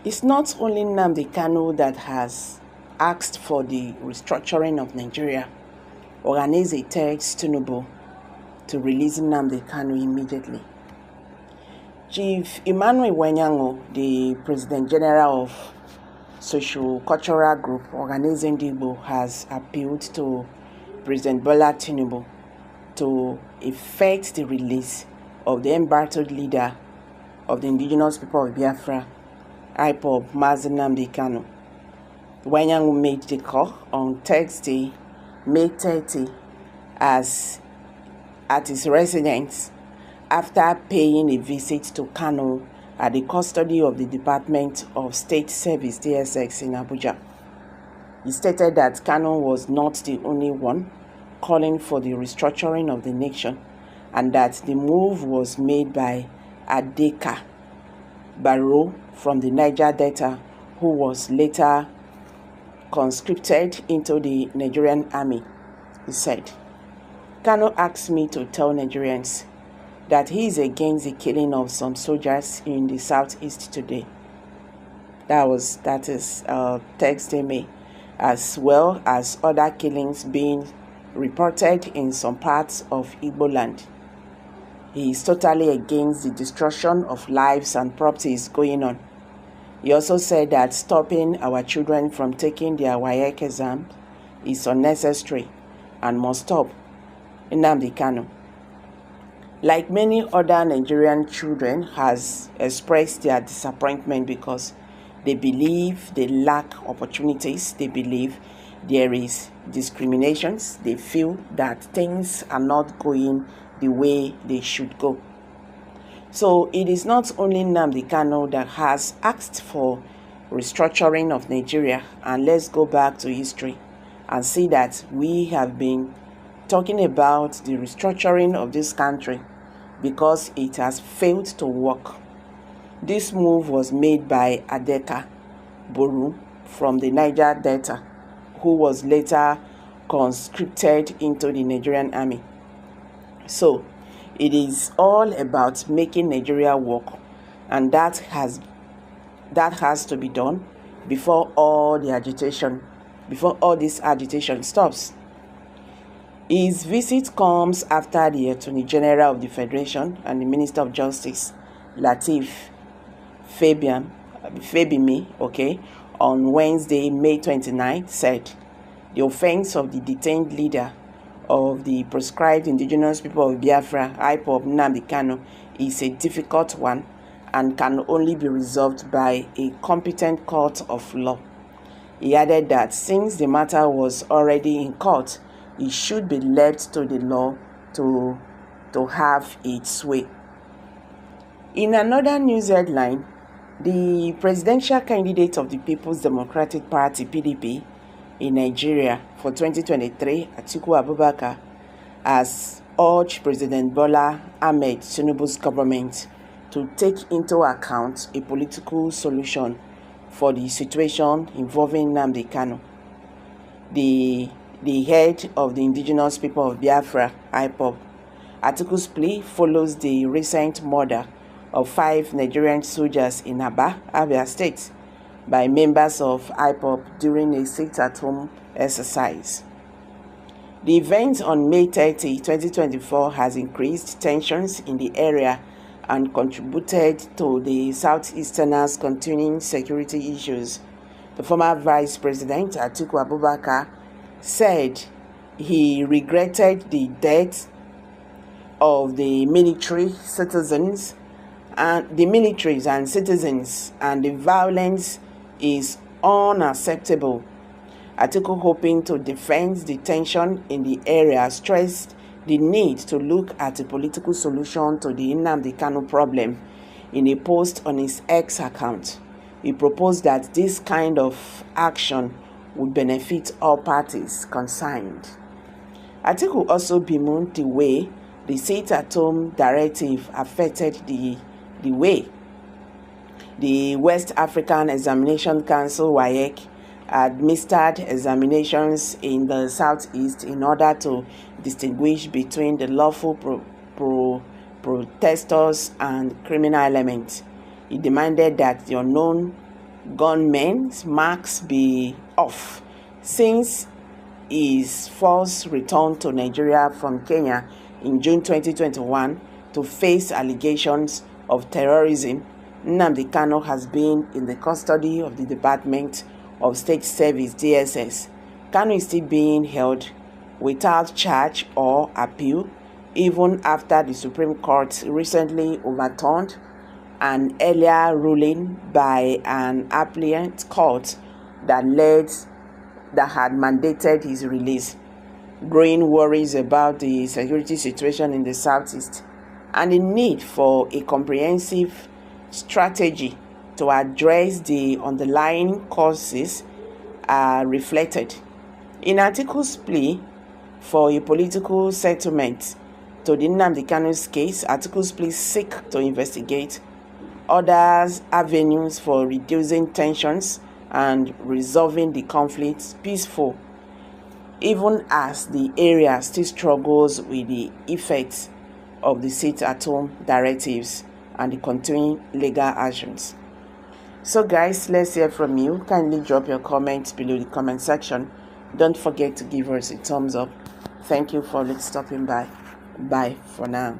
It's not only Nnamdi Kanu that has asked for the restructuring of Nigeria. Ohanaeze tells Tinubu to release Nnamdi Kanu immediately. Chief Emmanuel Wenyango, the President General of Socio-Cultural Group Ohanaeze, has appealed to President Bola Tinubu to effect the release of the embattled leader of the indigenous people of Biafra, IPOB, Mazi Nnamdi Kanu. Wenyango made the call on Thursday, May 30, at his residence after paying a visit to Kanu at the custody of the Department of State Service (DSS) in Abuja. He stated that Kanu was not the only one calling for the restructuring of the nation, and that the move was made by Adeka Barrow from the Niger Delta, who was later conscripted into the Nigerian army. He said, "Kanu asked me to tell Nigerians that he is against the killing of some soldiers in the southeast today." That is Thursday, May, as well as other killings being reported in some parts of Igbo land. He is totally against the destruction of lives and properties going on. He also said that stopping our children from taking their WAEC exam is unnecessary and must stop. Nnamdi Kanu, like many other Nigerian children, has expressed their disappointment because they believe they lack opportunities. They believe there is discriminations. They feel that things are not going the way they should go. So it is not only Nnamdi Kanu that has asked for restructuring of Nigeria. And let's go back to history and see that we have been talking about the restructuring of this country because it has failed to work. This move was made by Adeka Barrow from the Niger Delta, who was later conscripted into the Nigerian army. So it is all about making Nigeria work, and that has to be done before all this agitation stops. His visit comes after the Attorney General of the Federation and the Minister of Justice, Lateef Fabemi, on Wednesday, May 29, said the offense of the detained leader of the proscribed indigenous people of Biafra, IPOB, Nnamdi Kanu, is a difficult one and can only be resolved by a competent court of law. He added that since the matter was already in court, it should be left to the law to have its way. In another news headline, the presidential candidate of the People's Democratic Party, PDP, in Nigeria for 2023, Atiku Abubakar, has urged President Bola Ahmed Tinubu's government to take into account a political solution for the situation involving Nnamdi Kanu. The head of the indigenous people of Biafra, IPOB. Atiku's plea follows the recent murder of 5 Nigerian soldiers in Aba, Abia State, by members of IPOB during a sit-at-home exercise. The event on May 30, 2024 has increased tensions in the area and contributed to the Southeasterners' continuing security issues. The former Vice President, Atiku Abubakar, said he regretted the death of the militaries and citizens, and the violence is unacceptable. Atiku, hoping to defend the tension in the area, stressed the need to look at a political solution to the Nnamdi Kanu problem. In a post on his X account, he proposed that this kind of action would benefit all parties concerned. Atiku also bemoaned the way the sit-at-home directive affected the way the West African Examination Council (WAEC) administered examinations in the Southeast in order to distinguish between the lawful protesters and criminal elements. He demanded that the unknown gunmen's marks be off since his force returned to Nigeria from Kenya in June 2021 to face allegations of terrorism. Nnamdi Kanu has been in the custody of the Department of State Service (DSS). Kanu is still being held without charge or appeal, even after the Supreme Court recently overturned an earlier ruling by an appellate court that had mandated his release. Growing worries about the security situation in the Southeast and the need for a comprehensive strategy to address the underlying causes are reflected. In Atiku's plea for a political settlement to the Nnamdi Kanu's case, Atiku's plea seek to investigate other avenues for reducing tensions and resolving the conflicts peaceful, even as the area still struggles with the effects of the sit-at-home directives and the continuing legal actions. So guys, let's hear from you. Kindly drop your comments below the comment section. Don't forget to give us a thumbs up. Thank you for stopping by. Bye for now.